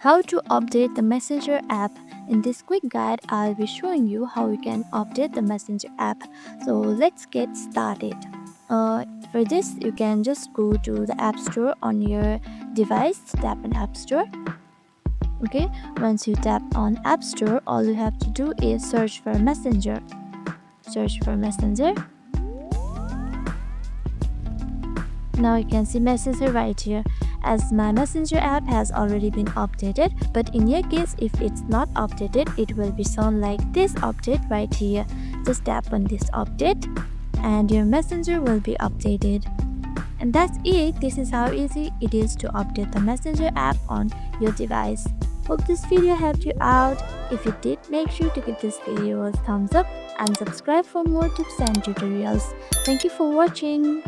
How to update the Messenger app. In this quick guide, I'll be showing you how you can update the Messenger app. So let's get started. For this, you can just go to the App Store on your device, tap on App Store. Okay, once you tap on App Store, all you have to do is search for Messenger. Search for Messenger. Now you can see Messenger right here, as my Messenger app has already been updated, but in your case, if it's not updated, it will be shown like this update right here. Just tap on this update and your Messenger will be updated. And that's it. This is how easy it is to update the Messenger app on your device. Hope this video helped you out. If it did, make sure to give this video a thumbs up and subscribe for more tips and tutorials. Thank you for watching.